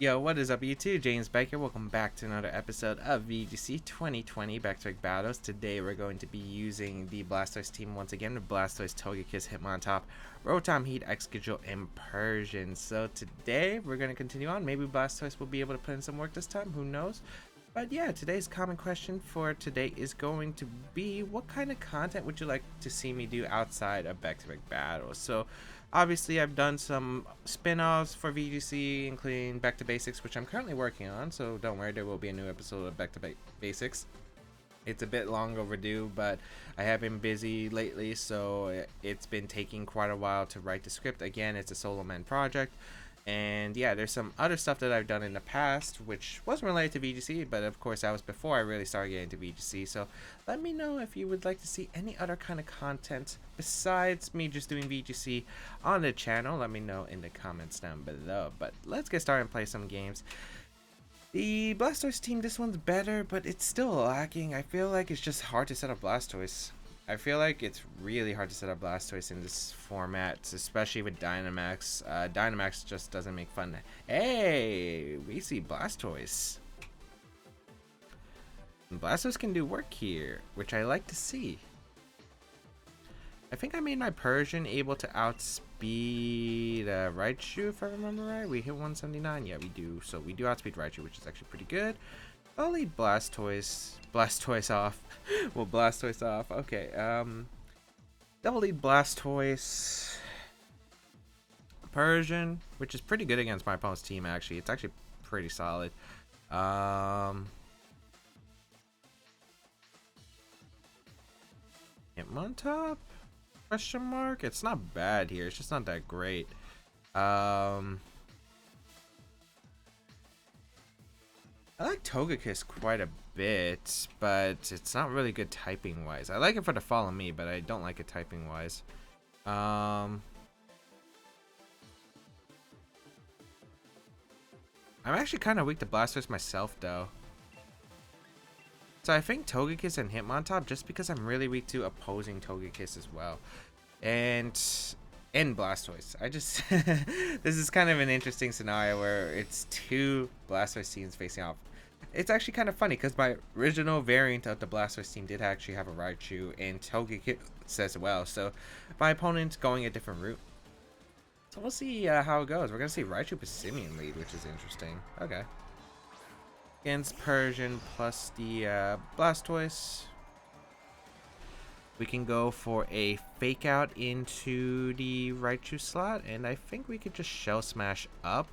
Yo, what is up YouTube? James Baker. Welcome back to another episode of VGC 2020 Back Battles. Today we're going to be using the Blastoise team once again with Blastoise, Togekiss, Hitmontop, Rotom, Heat, Excadrill, and Persian. So today we're going to continue on. Maybe Blastoise will be able to put in some work this time. Who knows? But yeah, today's common question for today is going to be, what kind of content would you like to see me do outside of Back Battles? So obviously I've done some spin-offs for VGC, including Back to Basics, which I'm currently working on, so don't worry, there will be a new episode of Back to Basics. It's a bit long overdue, but I have been busy lately, so it's been taking quite a while to write the script. Again, it's a solo man project. And yeah, there's some other stuff that I've done in the past which wasn't related to VGC, but of course that was before I really started getting into VGC. So let me know if you would like to see any other kind of content besides me just doing VGC on the channel. Let me know in the comments down below. But let's get started and play some games. The Blastoise team, this one's better, but it's still lacking. I feel like it's just hard to set up Blastoise. I feel like it's really hard to set up Blastoise in this format, especially with Dynamax. Dynamax just doesn't make fun. Hey, we see Blastoise. And Blastoise can do work here, which I like to see. I think I made my Persian able to outspeed Raichu, if I remember right. We hit 179. Yeah, we do. So we do outspeed Raichu, which is actually pretty good. I'll lead Blastoise off. We'll Blastoise off. Okay, double lead Blastoise. Persian, which is pretty good against my opponent's team, actually. It's actually pretty solid. Hitmontop? Question mark? It's not bad here. It's just not that great. I like Togekiss quite a bit, but it's not really good typing wise. I like it for the follow me, but I don't like it typing wise. I'm actually kind of weak to Blastoise myself though. So I think Togekiss and Hitmontop, just because I'm really weak to opposing Togekiss as well. And Blastoise. I just this is kind of an interesting scenario where it's two Blastoise teams facing off. It's actually kind of funny because my original variant of the Blastoise team did actually have a Raichu and Togekiss as well. So my opponent's going a different route. So we'll see how it goes. We're gonna see Raichu Passimian lead, which is interesting. Okay. Against Persian plus the Blastoise. We can go for a fake out into the Raichu slot, and I think we could just Shell Smash up.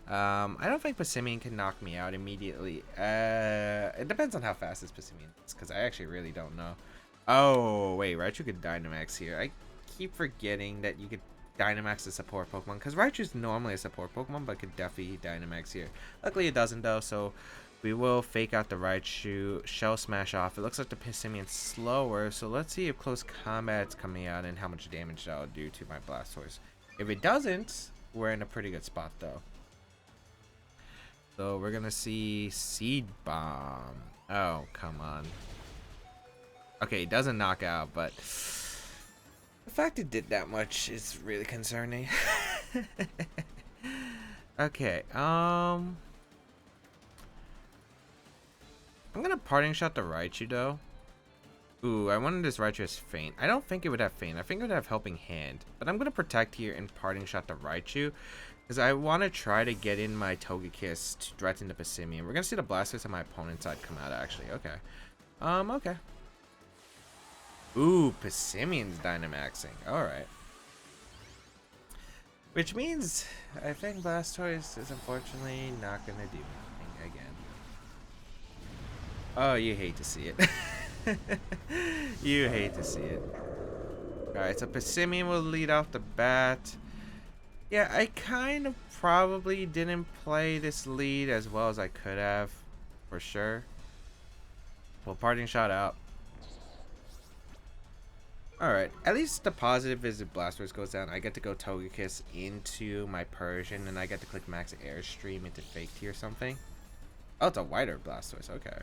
I don't think Passimian can knock me out immediately. It depends on how fast this Passimian is, because I actually really don't know. Oh, wait, Raichu could Dynamax here. I keep forgetting that you could Dynamax a support Pokemon, because Raichu's normally a support Pokemon, but could definitely Dynamax here. Luckily it doesn't though, so we will fake out the Raichu, Shell Smash off. It looks like the Passimian's slower, so let's see if close combat's coming out and how much damage that'll do to my Blastoise. If it doesn't, we're in a pretty good spot though. So we're gonna see Seed Bomb. Oh, come on. Okay, it doesn't knock out, but the fact it did that much is really concerning. Okay, I'm gonna Parting Shot the Raichu though. Ooh, I wanted this Raichu as Feint. I don't think it would have Feint. I think it would have Helping Hand. But I'm gonna Protect here and Parting Shot the Raichu, because I want to try to get in my Togekiss to threaten the Passimian. We're gonna see the Blastoise on my opponent's side come out actually. Okay. Okay. Ooh, Passimian's Dynamaxing. Alright. Which means I think Blastoise is unfortunately not gonna do anything again. Oh, you hate to see it. You hate to see it. Alright, so Passimian will lead off the bat. Yeah, I kind of probably didn't play this lead as well as I could have, for sure. Well, Parting Shot out. Alright, at least the positive is if Blastoise goes down, I get to go Togekiss into my Persian, and I get to click Max Airstream into Fake Tea or something. Oh, it's a wider Blastoise, okay.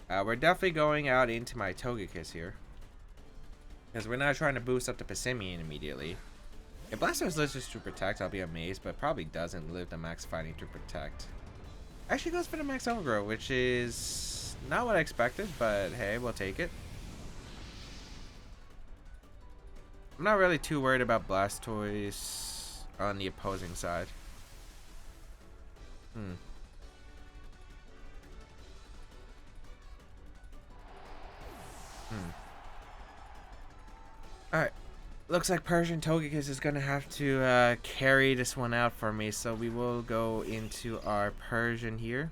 We're definitely going out into my Togekiss here, because we're not trying to boost up the Passimian immediately. If Blastoise lives just to protect, I'll be amazed, but probably doesn't live the max fighting to protect. Actually goes for the max overgrow, which is not what I expected, but hey, we'll take it. I'm not really too worried about Blastoise on the opposing side. Alright. Looks like Persian Togekiss is going to have to carry this one out for me. So we will go into our Persian here.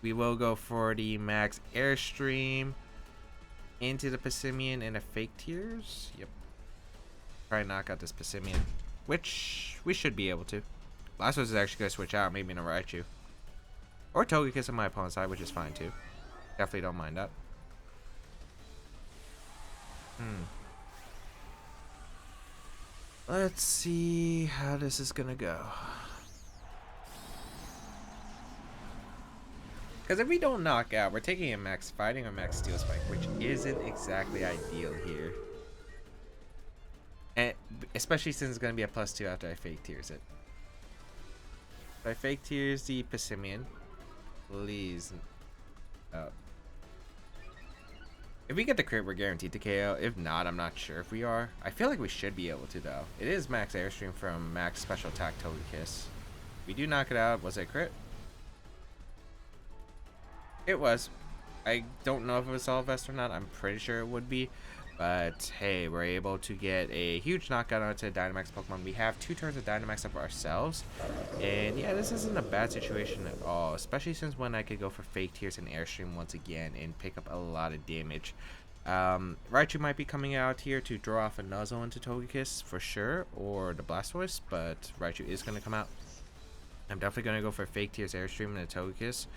We will go for the max Airstream into the Passimian and a Fake Tears. Yep. Try and knock out this Passimian, which we should be able to. Blastoise is actually going to switch out, maybe in a Raichu. Or Togekiss on my opponent's side, which is fine too. Definitely don't mind that. Let's see how this is gonna go. Because if we don't knock out, we're taking a max fighting or max steel spike, which isn't exactly ideal here. And especially since it's gonna be a +2 after I Fake Tears it. If I Fake Tears the Passimian, please. If we get the crit, we're guaranteed to KO. If not, I'm not sure if we are. I feel like we should be able to, though. It is max Airstream from max special attack Togekiss. If we do knock it out, was it crit? It was. I don't know if it was Solid Vest or not. I'm pretty sure it would be. But hey, we're able to get a huge knockout onto Dynamax Pokemon. We have 2 turns of Dynamax up ourselves. And yeah, this isn't a bad situation at all. Especially since when I could go for Fake Tears and Airstream once again and pick up a lot of damage. Raichu might be coming out here to draw off a Nuzzle into Togekiss for sure. Or the Blastoise. But Raichu is going to come out. I'm definitely going to go for Fake Tears, Airstream, and a Togekiss.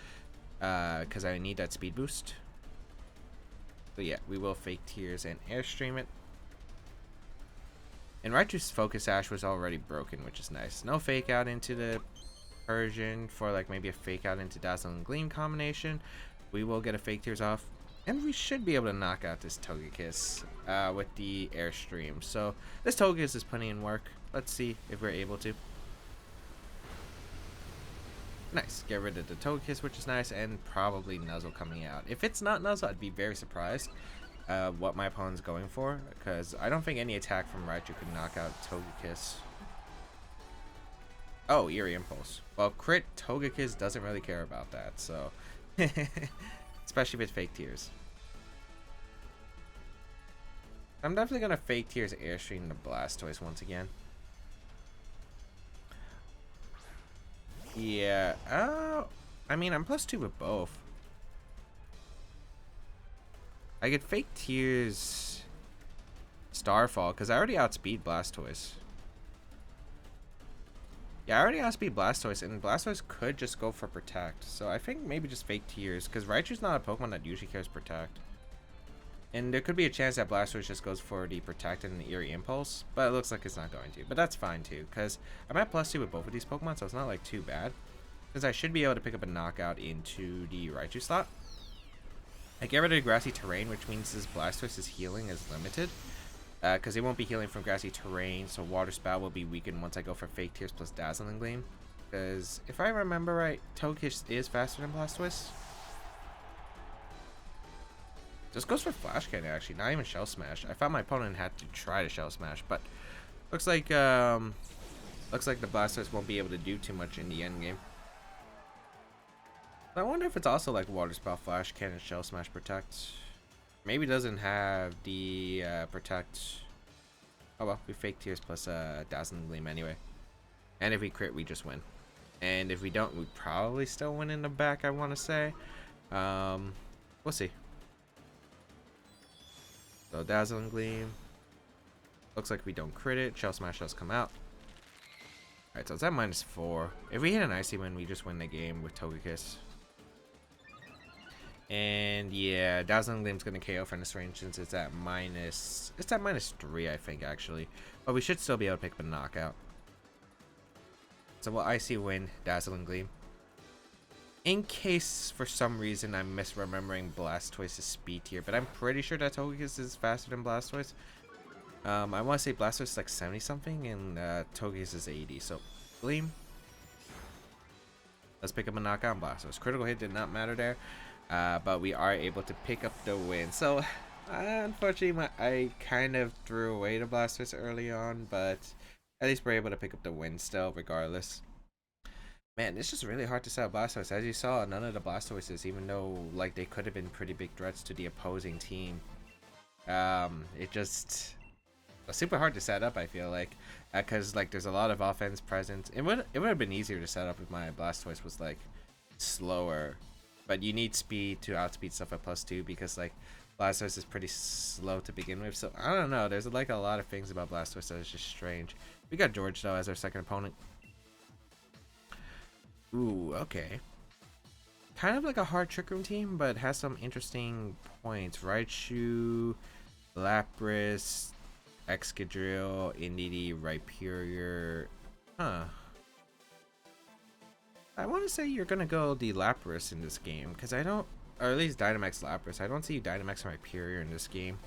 Because I need that speed boost. But yeah, we will Fake Tears and Airstream it. And Raichu's Focus Sash was already broken, which is nice. No Fake Out into the Persian for like maybe a Fake Out into Dazzling Gleam combination. We will get a Fake Tears off. And we should be able to knock out this Togekiss with the Airstream. So this Togekiss is putting in work. Let's see if we're able to. Nice. Get rid of the Togekiss, which is nice, and probably Nuzzle coming out. If it's not Nuzzle, I'd be very surprised what my opponent's going for, because I don't think any attack from Raichu could knock out Togekiss. Oh, Eerie Impulse. Well, crit Togekiss doesn't really care about that, so... especially with Fake Tears. I'm definitely going to Fake Tears Airstream the Blastoise once again. Yeah, I mean, I'm +2 with both. I could Fake Tears Starfall, because I already outspeed Blastoise. Yeah, I already outspeed Blastoise, and Blastoise could just go for Protect. So I think maybe just Fake Tears, because Raichu's not a Pokemon that usually cares Protect. And there could be a chance that Blastoise just goes for the Protect and the Eerie Impulse, but it looks like it's not going to. But that's fine too, because I'm at +2 with both of these Pokemon, so it's not like too bad. Because I should be able to pick up a knockout into the Raichu slot. I get rid of the Grassy Terrain, which means this Blastoise's healing is limited. Because it won't be healing from Grassy Terrain, so Water Spout will be weakened once I go for Fake Tears plus Dazzling Gleam. Because if I remember right, Togekiss is faster than Blastoise. This goes for Flash Cannon, actually, not even Shell Smash. I thought my opponent had to try to Shell Smash, but looks like the Blastoise won't be able to do too much in the end game. I wonder if it's also like Water Spout, Flash Cannon, Shell Smash, Protect. Maybe it doesn't have the Protect. Oh well, we Fake Tears plus Dazzling Gleam anyway. And if we crit, we just win. And if we don't, we probably still win in the back, I want to say. We'll see. So Dazzling Gleam. Looks like we don't crit it. Shell Smash does come out. Alright, so it's at -4. If we hit an Icy Wind, we just win the game with Togekiss. And yeah, Dazzling Gleam's gonna KO from this range since it's at -3, I think, actually. But we should still be able to pick up a knockout. So we'll Icy Wind Dazzling Gleam. In case, for some reason, I'm misremembering Blastoise's speed here, but I'm pretty sure that Togekiss is faster than Blastoise. I want to say Blastoise is like 70 something and Togekiss is 80. So Gleam. Let's pick up a knockout on Blastoise. Critical hit did not matter there, but we are able to pick up the win. So unfortunately, I kind of threw away the Blastoise early on, but at least we're able to pick up the win still, regardless. Man, it's just really hard to set up Blastoise. As you saw, none of the Blastoises, even though like they could have been pretty big threats to the opposing team, it just was super hard to set up. I feel like because like there's a lot of offense present. It would have been easier to set up if my Blastoise was like slower, but you need speed to outspeed stuff at +2 because like Blastoise is pretty slow to begin with. So I don't know. There's like a lot of things about Blastoise that is just strange. We got George though as our second opponent. Ooh, okay. Kind of like a hard Trick Room team, but has some interesting points. Raichu, Lapras, Excadrill, Indeedee, Rhyperior. Huh. I want to say you're going to go the Lapras in this game, because I don't, or at least Dynamax Lapras. I don't see Dynamax Rhyperior in this game.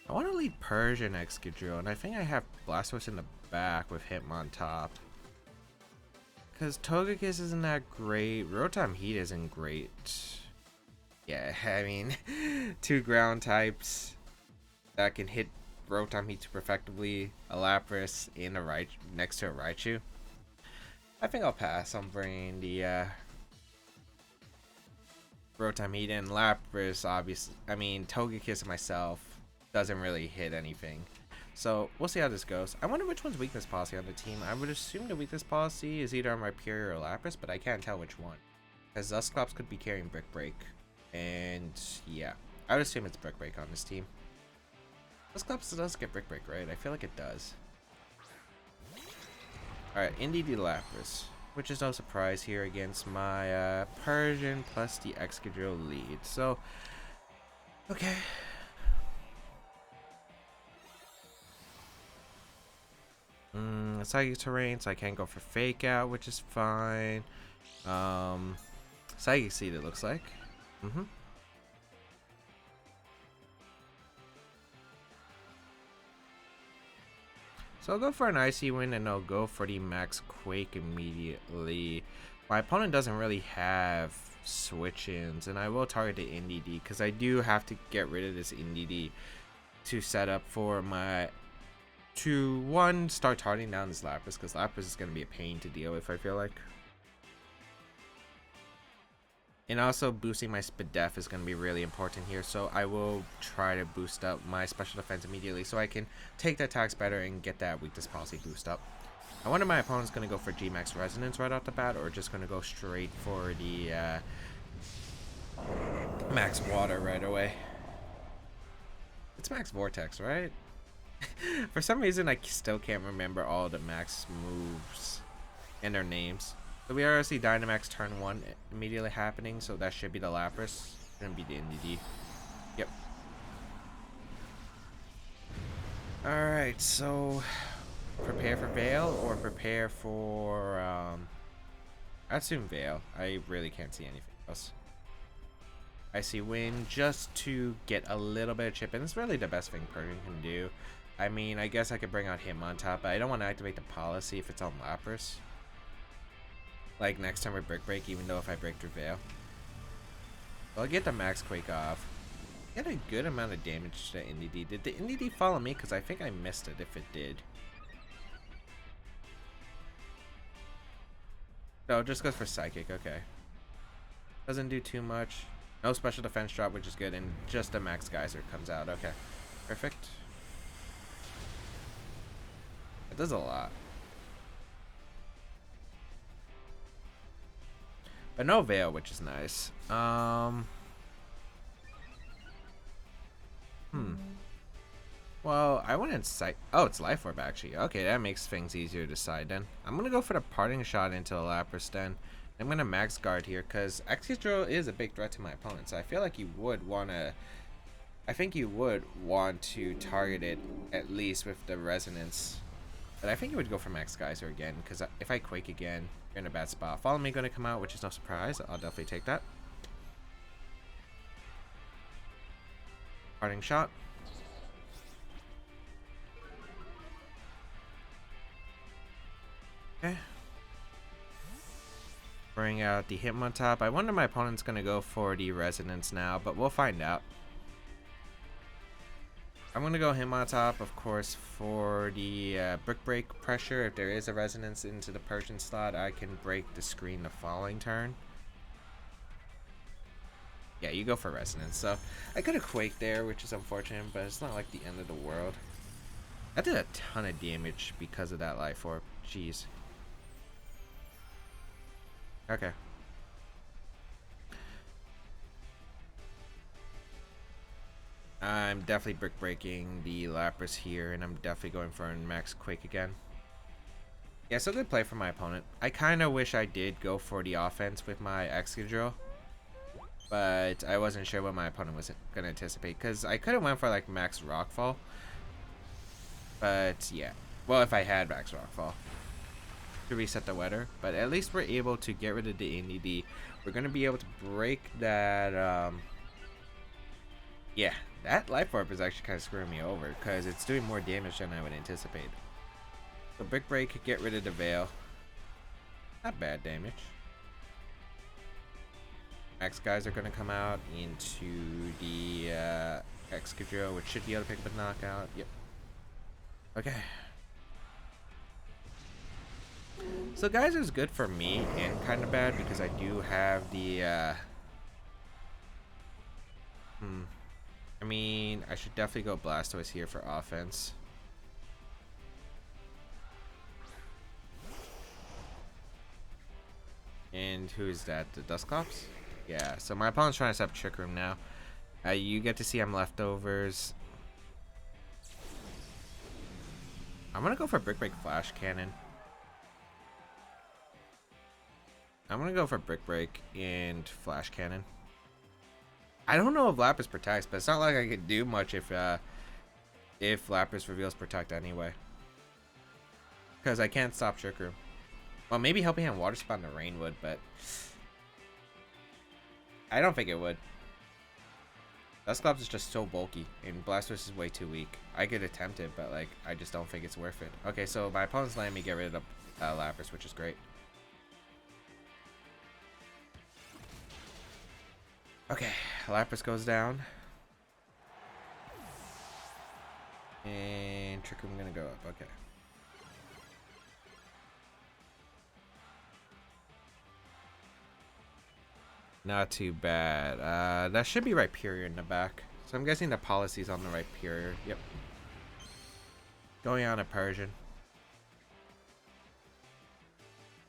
I want to lead Persian Excadrill, and I think I have Blastoise in the back with Hitmontop. Because Togekiss isn't that great. Rotom Heat isn't great. Yeah, I mean, 2 ground types that can hit Rotom Heat perfectly. A Lapras in a next to a Raichu. I think I'll pass on bringing the Rotom Heat and Lapras, obviously. I mean, Togekiss myself doesn't really hit anything. So we'll see how this goes. I wonder which one's weakness policy on the team. I would assume the weakness policy is either on Rhyperior or Lapras, but I can't tell which one. Because Dusclops could be carrying Brick Break. And yeah, I would assume it's Brick Break on this team. Dusclops does get Brick Break, right? I feel like it does. Alright, Indeedee Lapras, which is no surprise here against my Persian plus the Excadrill lead. So, okay. Psychic terrain, so I can't go for Fake Out, which is fine. Psychic Seed, it looks like. So I'll go for an Icy Wind and I'll go for the Max Quake immediately. My opponent doesn't really have switch-ins, and I will target the Indeedee because I do have to get rid of this Indeedee to set up for my one, start targeting down this Lapras, because Lapras is going to be a pain to deal with, I feel like. And also boosting my Spadef is going to be really important here, so I will try to boost up my special defense immediately so I can take the attacks better and get that weakness policy boost up. I wonder if my opponent's going to go for G-Max Resonance right off the bat, or just going to go straight for the Max Water right away. It's Max Vortex, right? For some reason, I still can't remember all the Max moves and their names. So we already see Dynamax turn 1 immediately happening, so that should be the Lapras. Shouldn't be the Indeedee. Yep. Alright, so prepare for Veil or prepare for I assume Veil. I really can't see anything else. I see Wind just to get a little bit of chip, and it's really the best thing Persian can do. I mean, I guess I could bring out Hitmontop, but I don't want to activate the policy if it's on Lapras. Like next time with Brick Break, even though if I break through Veil. So I'll get the Max Quake off. Get a good amount of damage to Indeedee. Did the Indeedee follow me? Because I think I missed it if it did. No, it just goes for Psychic, okay. Doesn't do too much. No special defense drop, which is good, and just a Max Geyser comes out, okay. Perfect. It does a lot. But no Veil, which is nice. Well, I went in sight. Oh, it's Life Orb actually. Okay, that makes things easier to decide then. I'm gonna go for the Parting Shot into the Lapras then. I'm gonna Max Guard here because Excadrill is a big threat to my opponent. So I feel like you would wanna. I think you would want to target it at least with the Resonance. But I think you would go for Max Geyser again because if I Quake again, you're in a bad spot. Follow Me gonna come out, which is no surprise. I'll definitely take that. Parting shot. Okay. Bring out the Hitmontop. I wonder my opponent's going to go for the Resonance now, but we'll find out. I'm going to go Hitmontop, of course, for the Brick Break pressure. If there is a Resonance into the Persian slot, I can break the screen the following turn. Yeah, you go for Resonance. So I could have Quaked there, which is unfortunate, but it's not like the end of the world. I did a ton of damage because of that Life Orb. Jeez. Okay. I'm definitely brick breaking the Lapras here, and I'm definitely going for a max Quake again. Yeah, so good play from my opponent. I kind of wish I did go for the offense with my Excadrill, but I wasn't sure what my opponent was going to anticipate, because I could have went for like max Rockfall, but yeah. Well, if I had max Rockfall to reset the weather, but at least we're able to get rid of the NDD. We're going to be able to break that, yeah, that Life Orb is actually kind of screwing me over because it's doing more damage than I would anticipate. So Brick Break, get rid of the Veil. Not bad damage. Max guys are going to come out into the Excadrill, which should be able to pick up a knockout. Yep. Okay. So guys is good for me and kind of bad because I do have the I mean, I should definitely go Blastoise here for offense. And who is that? The Dusclops? Yeah, so my opponent's trying to set up Trick Room now. You get to see I'm Leftovers. I'm gonna go for Brick Break Flash Cannon. I'm gonna go for Brick Break and Flash Cannon. I don't know if Lapras protects, but it's not like I could do much if Lapras reveals Protect anyway. Because I can't stop Trick Room. Well, maybe Helping Hand Water Spout in the rain would, but I don't think it would. Dusclops is just so bulky, and Blastoise is way too weak. I could attempt it, but like I just don't think it's worth it. Okay, so my opponent's letting me get rid of Lapras, which is great. Okay, Lapras goes down. And Trick Room gonna go up, okay. Not too bad. That should be Rhyperior in the back. So I'm guessing the policy's on the Rhyperior. Yep. Going on a Persian.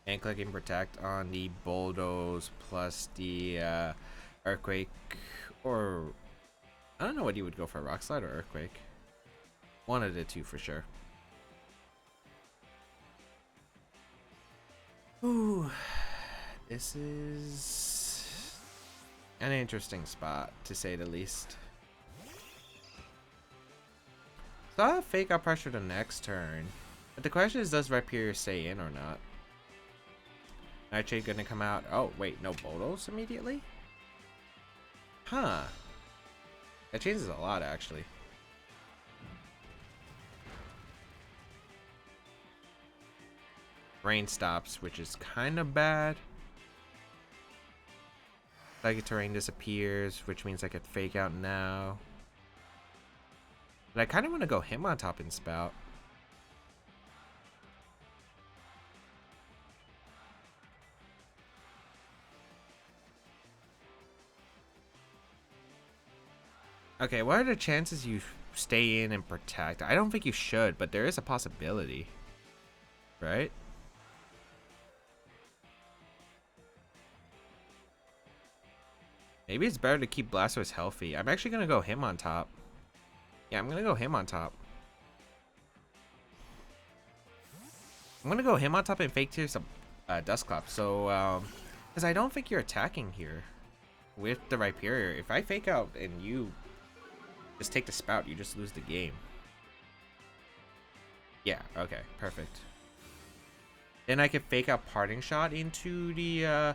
And clicking Protect on the Bulldoze plus the Earthquake, or I don't know what you would go for, Rock Slide or Earthquake. One of the two for sure. Ooh, this is an interesting spot to say the least. So I'll Fake Out Pressure the next turn, but the question is, does Rhyperior stay in or not? Nightshade gonna come out. Oh wait, no Bulldoze immediately? Huh. That changes a lot, actually. Rain stops, which is kind of bad. Psychic Terrain disappears, which means I could Fake Out now. But I kind of want to go Hitmontop and Spout. Okay, what are the chances you stay in and protect? I don't think you should, but there is a possibility. Right? Maybe it's better to keep Blastoise healthy. I'm actually going to go Hitmontop. Yeah, I'm going to go Hitmontop. I'm going to go Hitmontop and Fake Tear some Dusclops. So, because I don't think you're attacking here with the Rhyperior. If I Fake Out and you just take the Spout, you just lose the game. Yeah, okay, perfect. Then I can Fake Out Parting Shot into the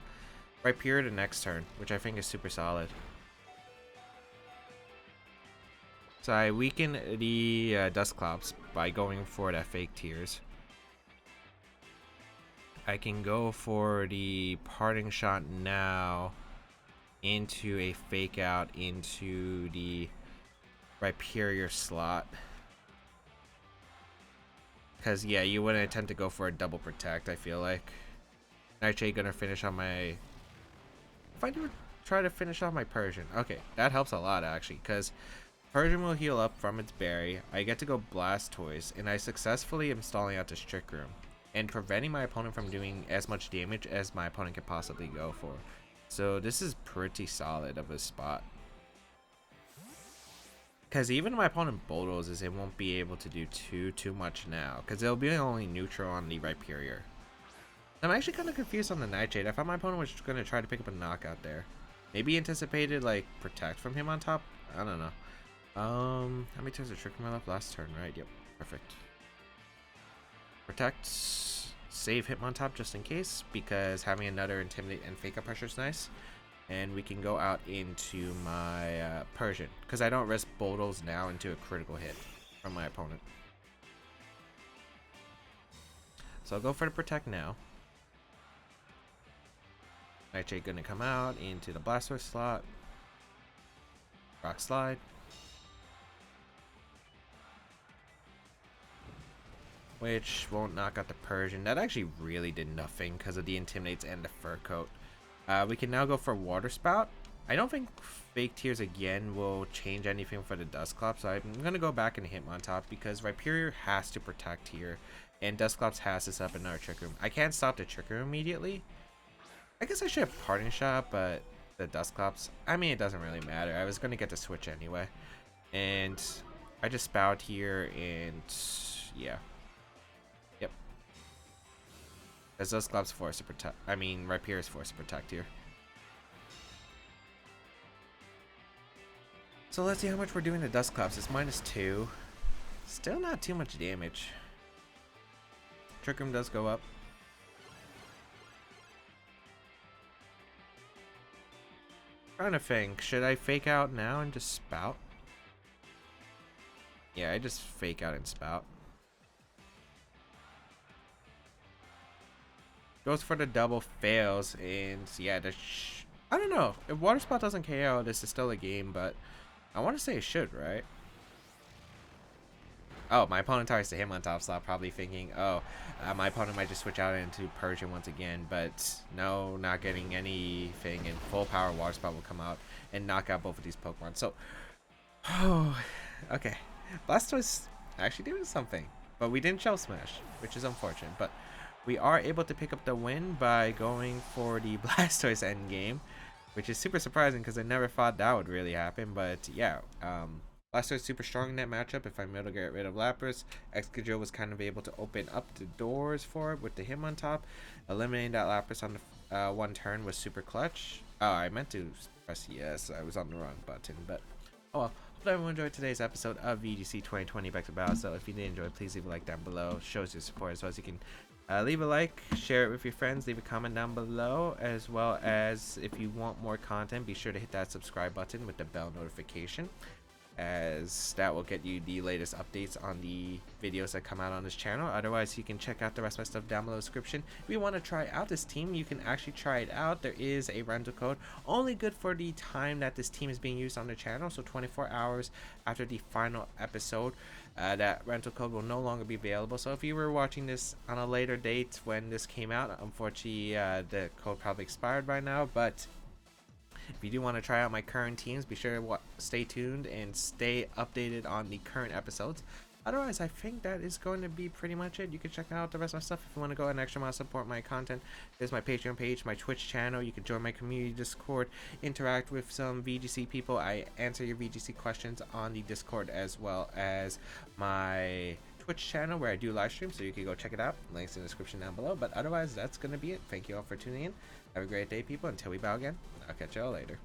Rhyperior the next turn, which I think is super solid. So I weaken the Dusclops by going for that fake tears. I can go for the parting shot now into a fake out into the Rhyperior slot. Because, yeah, you wouldn't attempt to go for a double protect, I feel like. Nightshade gonna finish on my... If I do try to finish off my Persian. Okay, that helps a lot, actually, because Persian will heal up from its berry. I get to go Blastoise, and I successfully am stalling out this Trick Room and preventing my opponent from doing as much damage as my opponent can possibly go for. So this is pretty solid of a spot. Because even my opponent bulldozes, it won't be able to do too much now. Because it'll be only neutral on the Rhyperior. I'm actually kind of confused on the Nightshade. I thought my opponent was going to try to pick up a knockout there. Maybe anticipated like protect from him on top. I don't know. How many turns did Trick Room left? Last turn, right? Yep, perfect. Protect, save Hitmontop just in case, because having another Intimidate and Fake Out Pressure is nice. And we can go out into my Persian, because I don't risk Bulldoze now into a critical hit from my opponent. So I'll go for the Protect now. Nightshade gonna come out into the Blastoise slot. Rock Slide. Which won't knock out the Persian. That actually really did nothing because of the Intimidates and the Fur Coat. We can now go for Water Spout. I don't think Fake Tears again will change anything for the Dusclops, so I'm going to go back and Hitmontop because Rhyperior has to protect here, and Dusclops has to set up another Trick Room. I can't stop the Trick Room immediately. I guess I should have Parting Shot, but the Dusclops, I mean, it doesn't really matter. I was going to get the switch anyway. And I just Spout here, and yeah. Yep. As Dusclops forced to protect, I mean, Rhyperior is forced to protect here. So let's see how much we're doing to Dusclops. It's -2. Still not too much damage. Trick Room does go up. Trying to think, should I fake out now and just Spout? Yeah, I just fake out and Spout. Goes for the double, fails, and yeah, I don't know. If Water Spout doesn't KO, this is still a game, but I want to say it should, right? Oh, my opponent tries to hit him on top slot, probably thinking, oh, my opponent might just switch out into Persian once again, but no, not getting anything, and full power Water Spout will come out and knock out both of these Pokemon. So, oh, okay. Blastoise actually doing something, but we didn't Shell Smash, which is unfortunate, but we are able to pick up the win by going for the Blastoise endgame, which is super surprising because I never thought that would really happen, but yeah, Blastoise super strong in that matchup. If I'm able to get rid of Lapras, Excadrill was kind of able to open up the doors for it with the Hitmontop. Eliminating that Lapras on the one turn was super clutch. Oh, I meant to press yes. I was on the wrong button, but oh well. Hope everyone enjoyed today's episode of VGC 2020 Back to Battle. So if you did enjoy, please leave a like down below. Shows your support as well as you can. Leave a like, share it with your friends, leave a comment down below, as well as if you want more content, be sure to hit that subscribe button with the bell notification, as that will get you the latest updates on the videos that come out on this channel. Otherwise, you can check out the rest of my stuff down below in the description. If you want to try out this team, you can actually try it out. There is a rental code, only good for the time that this team is being used on the channel, so 24 hours after the final episode. That rental code will no longer be available. So if you were watching this on a later date when this came out, unfortunately the code probably expired by now, but if you do want to try out my current teams, be sure to stay tuned and stay updated on the current episodes. Otherwise, I think that is going to be pretty much it. You can check out the rest of my stuff if you want to go an extra mile support my content. There's my Patreon page, my Twitch channel. You can join my community Discord, interact with some VGC people. I answer your VGC questions on the Discord, as well as my Twitch channel where I do live stream, so you can go check it out. Links in the description down below. But otherwise, that's going to be it. Thank you all for tuning in. Have a great day, people. Until we bow again, I'll catch y'all later.